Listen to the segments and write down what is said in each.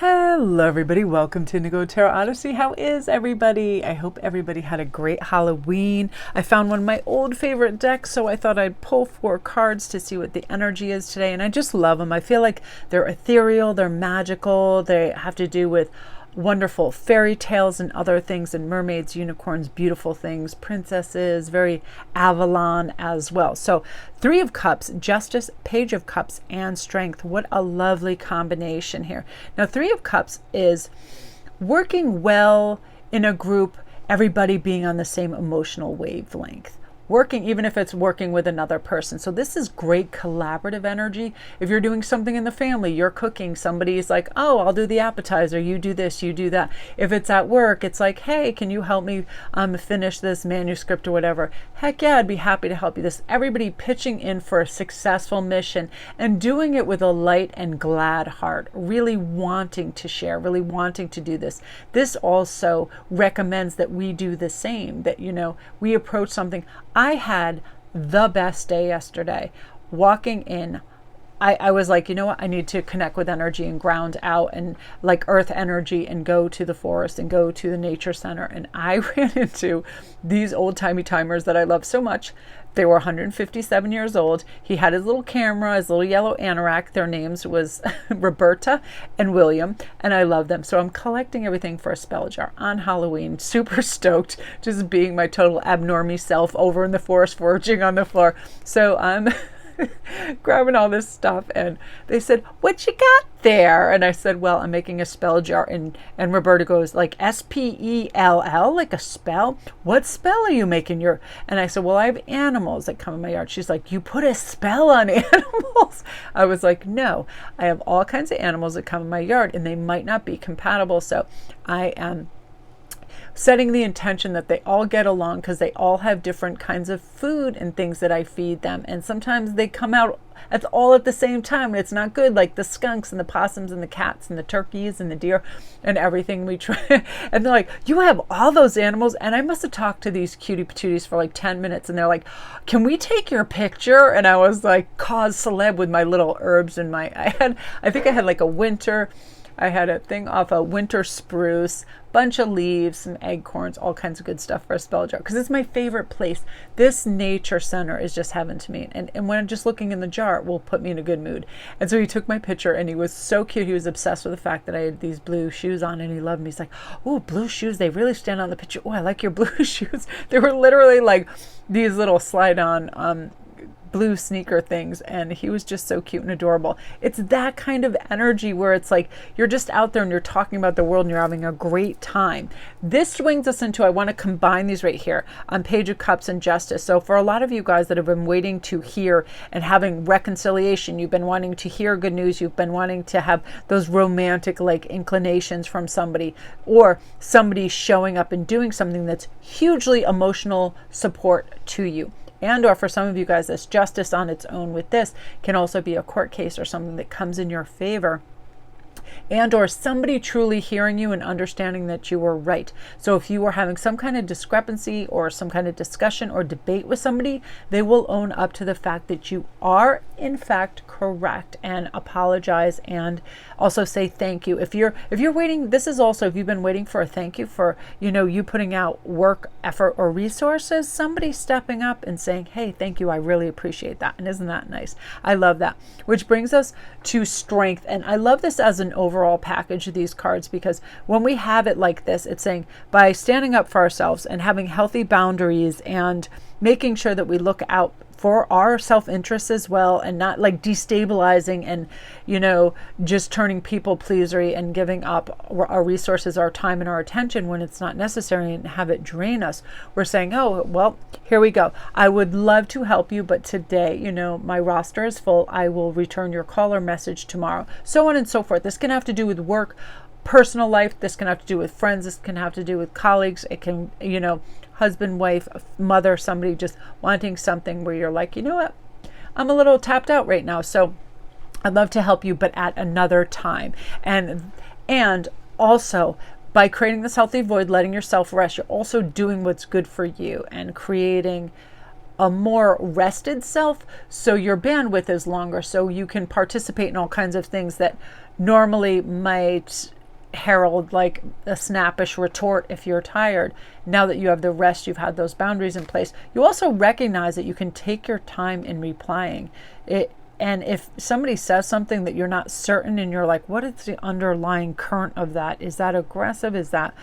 Hello everybody, welcome to Indigo Tarot Odyssey. How is everybody? I hope everybody had a great Halloween. I found one of my old favorite decks, so I thought I'd pull 4 cards to see what the energy is today, and I just love them. I feel like they're ethereal, they're magical, they have to do with wonderful fairy tales and other things, and mermaids, unicorns, beautiful things, princesses, very Avalon as well. So 3 of Cups, Justice, Page of Cups, and Strength. What a lovely combination here. Now 3 of Cups is working well in a group, everybody being on the same emotional wavelength. Working, even if it's working with another person. So this is great collaborative energy. If you're doing something in the family, you're cooking, somebody's like, oh, I'll do the appetizer, you do this, you do that. If it's at work, it's like, hey, can you help me finish this manuscript or whatever? Heck yeah, I'd be happy to help you. This everybody pitching in for a successful mission and doing it with a light and glad heart, really wanting to share, really wanting to do this. This also recommends that we do the same, that, you know, we approach something. I had the best day yesterday. Walking in, I was like, you know what? I need to connect with energy and ground out and like earth energy and go to the forest and go to the nature center. And I ran into these old timey timers that I love so much. They were 157 years old. He had his little camera, his little yellow anorak. Their names was Roberta and William, and I love them. So I'm collecting everything for a spell jar on Halloween. Super stoked, just being my total abnormie self over in the forest, foraging on the floor. So I'm grabbing all this stuff, and they said, what you got there? And I said, well, I'm making a spell jar. And Roberta goes, like spell, like a spell? What spell are you making? And I said, well, I have animals that come in my yard. She's like, you put a spell on animals? I was like, no, I have all kinds of animals that come in my yard, and they might not be compatible. So I am setting the intention that they all get along because they all have different kinds of food and things that I feed them. And sometimes they come out all at the same time, and it's not good, like the skunks and the possums and the cats and the turkeys and the deer and everything we try. And they're like, you have all those animals? And I must have talked to these cutie patooties for like 10 minutes, and they're like, can we take your picture? And I was like, cause celeb with my little herbs and I think I had like I had a thing off a winter spruce, bunch of leaves, some acorns, all kinds of good stuff for a spell jar, because it's my favorite place. This nature center is just heaven to me. And when I'm just looking in the jar, it will put me in a good mood. And so he took my picture, and he was so cute. He was obsessed with the fact that I had these blue shoes on, and he loved me. He's like, oh, blue shoes, they really stand on the picture. Oh, I like your blue shoes. They were literally like these little slide-on blue sneaker things, and he was just so cute and adorable. It's that kind of energy where it's like you're just out there and you're talking about the world and you're having a great time. This swings us into, I want to combine these right here on Page of Cups and Justice. So for a lot of you guys that have been waiting to hear and having reconciliation, you've been wanting to hear good news, you've been wanting to have those romantic like inclinations from somebody, or somebody showing up and doing something that's hugely emotional support to you. And or for some of you guys, this justice on its own with this can also be a court case or something that comes in your favor. And or somebody truly hearing you and understanding that you were right. So if you are having some kind of discrepancy or some kind of discussion or debate with somebody, they will own up to the fact that you are in fact correct and apologize, and also say thank you. If you're waiting, this is also, if you've been waiting for a thank you for, you putting out work, effort, or resources, somebody stepping up and saying, hey, thank you, I really appreciate that. And isn't that nice? I love that. Which brings us to Strength. And I love this as an overall package of these cards, because when we have it like this, it's saying by standing up for ourselves and having healthy boundaries and making sure that we look out for our self-interest as well, and not like destabilizing and just turning people pleasery and giving up our resources, our time, and our attention when it's not necessary, and have it drain us. We're saying, oh well, here we go, I would love to help you, but today my roster is full. I will return your call or message tomorrow, so on and so forth. This can have to do with work, personal life, this can have to do with friends, this can have to do with colleagues, it can husband, wife, mother, somebody just wanting something where you're like, you know what, I'm a little tapped out right now, so I'd love to help you, but at another time. And also, by creating this healthy void, letting yourself rest, you're also doing what's good for you and creating a more rested self, so your bandwidth is longer, so you can participate in all kinds of things that normally might herald like a snappish retort if you're tired. Now that you have the rest, you've had those boundaries in place, you also recognize that you can take your time in replying it. And if somebody says something that you're not certain and you're like, what is the underlying current of that? Is that aggressive? Is that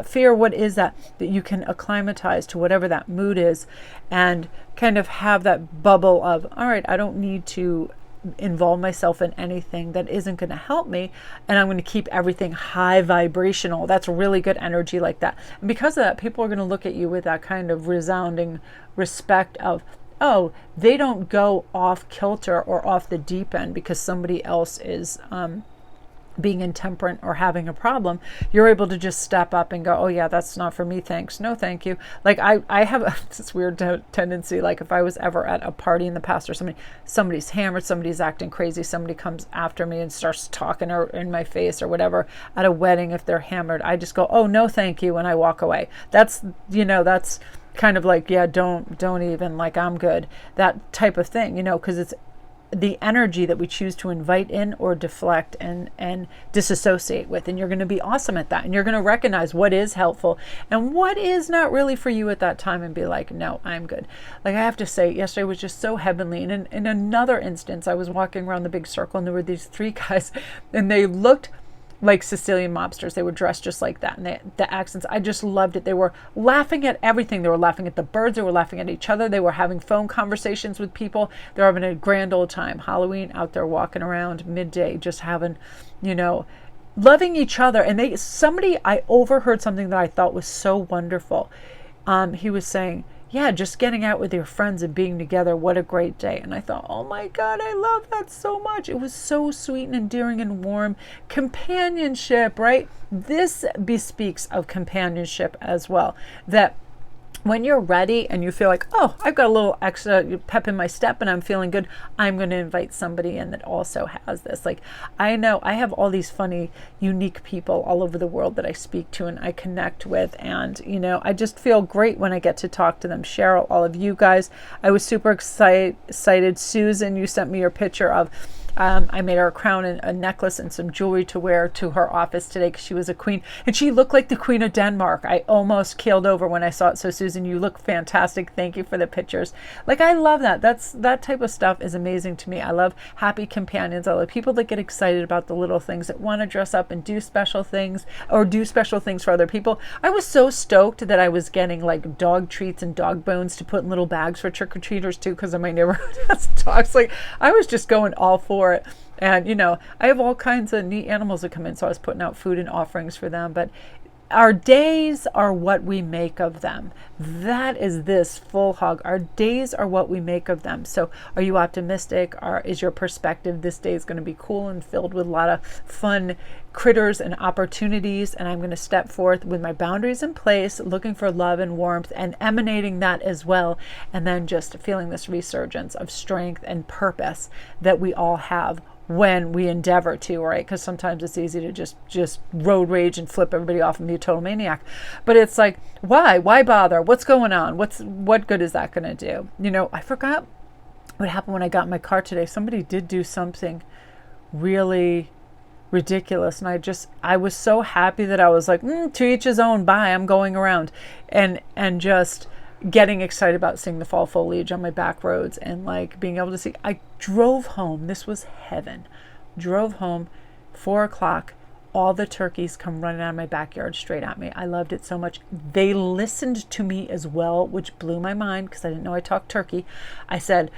fear? What is that? That you can acclimatize to whatever that mood is and kind of have that bubble of, all right, I don't need to involve myself in anything that isn't going to help me, and I'm going to keep everything high vibrational. That's really good energy like that. And because of that, people are going to look at you with that kind of resounding respect of, oh, they don't go off kilter or off the deep end because somebody else is being intemperate or having a problem. You're able to just step up and go, oh yeah, that's not for me, thanks, no thank you. Like I have this weird tendency, like if I was ever at a party in the past or somebody's hammered, somebody's acting crazy, somebody comes after me and starts talking or in my face or whatever at a wedding, if they're hammered, I just go, oh no thank you, and I walk away. That's kind of like, yeah, don't even, like, I'm good, that type of thing, because it's the energy that we choose to invite in or deflect and disassociate with. And you're going to be awesome at that. And you're going to recognize what is helpful and what is not really for you at that time and be like, no, I'm good. Like, I have to say, yesterday was just so heavenly. And in another instance, I was walking around the big circle and there were these three guys and they looked like Sicilian mobsters. They were dressed just like that. And the accents, I just loved it. They were laughing at everything. They were laughing at the birds. They were laughing at each other. They were having phone conversations with people. They were having a grand old time. Halloween, out there walking around midday, just having, loving each other. And I overheard something that I thought was so wonderful. He was saying, yeah, just getting out with your friends and being together, what a great day. And I thought, oh my God, I love that so much. It was so sweet and endearing and warm. Companionship, right? This bespeaks of companionship as well. That when you're ready and you feel like, oh, I've got a little extra pep in my step and I'm feeling good, I'm going to invite somebody in that also has this. Like, I know I have all these funny, unique people all over the world that I speak to and I connect with. And, I just feel great when I get to talk to them. Cheryl, all of you guys, I was super excited. Susan, you sent me your picture of, I made her a crown and a necklace and some jewelry to wear to her office today because she was a queen and she looked like the Queen of Denmark. I almost keeled over when I saw it. So Susan, you look fantastic. Thank you for the pictures. Like, I love that. That type of stuff is amazing to me. I love happy companions. I love people that get excited about the little things, that want to dress up and do special things or do special things for other people. I was so stoked that I was getting like dog treats and dog bones to put in little bags for trick-or-treaters too, because in my neighborhood has dogs. Like, I was just going all for it. And, I have all kinds of neat animals that come in, so I was putting out food and offerings for them. But our days are what we make of them. That is this full hog. Our days are what we make of them. So are you optimistic? Is your perspective this day is going to be cool and filled with a lot of fun critters and opportunities, and I'm going to step forth with my boundaries in place, looking for love and warmth and emanating that as well, and then just feeling this resurgence of strength and purpose that we all have when we endeavor to, right? Because sometimes it's easy to just road rage and flip everybody off and be a total maniac. But it's like, why bother? What's going on? What good is that going to do? I forgot what happened when I got in my car today. Somebody did do something really ridiculous, and I was so happy that I was like, to each his own, bye, I'm going around, and just getting excited about seeing the fall foliage on my back roads and like being able to see. I drove home. This was heaven. Drove home, 4:00. All the turkeys come running out of my backyard straight at me. I loved it so much. They listened to me as well, which blew my mind because I didn't know I talked turkey. I said,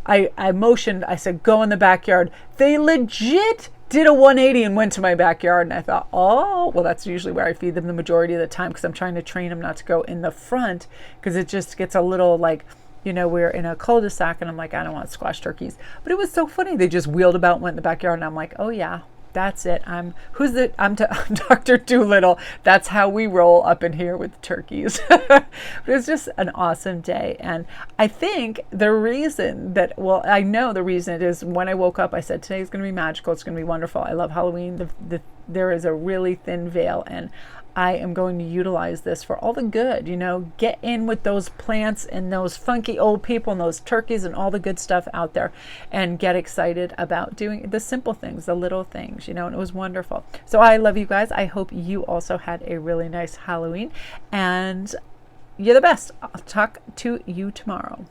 I motioned, I said, go in the backyard. They legit did a 180 and went to my backyard, and I thought, oh, well, that's usually where I feed them the majority of the time because I'm trying to train them not to go in the front because it just gets a little like, we're in a cul-de-sac and I'm like, I don't want squash turkeys. But it was so funny. They just wheeled about, went in the backyard, and I'm like, oh yeah, that's it. I'm Dr. Doolittle. That's how we roll up in here with turkeys. It was just an awesome day. And I think the reason I know the reason it is, when I woke up, I said, today's going to be magical. It's going to be wonderful. I love Halloween. There is a really thin veil, and I am going to utilize this for all the good. You know, get in with those plants and those funky old people and those turkeys and all the good stuff out there, and get excited about doing the simple things, the little things, you know, and it was wonderful. So I love you guys. I hope you also had a really nice Halloween, and you're the best. I'll talk to you tomorrow.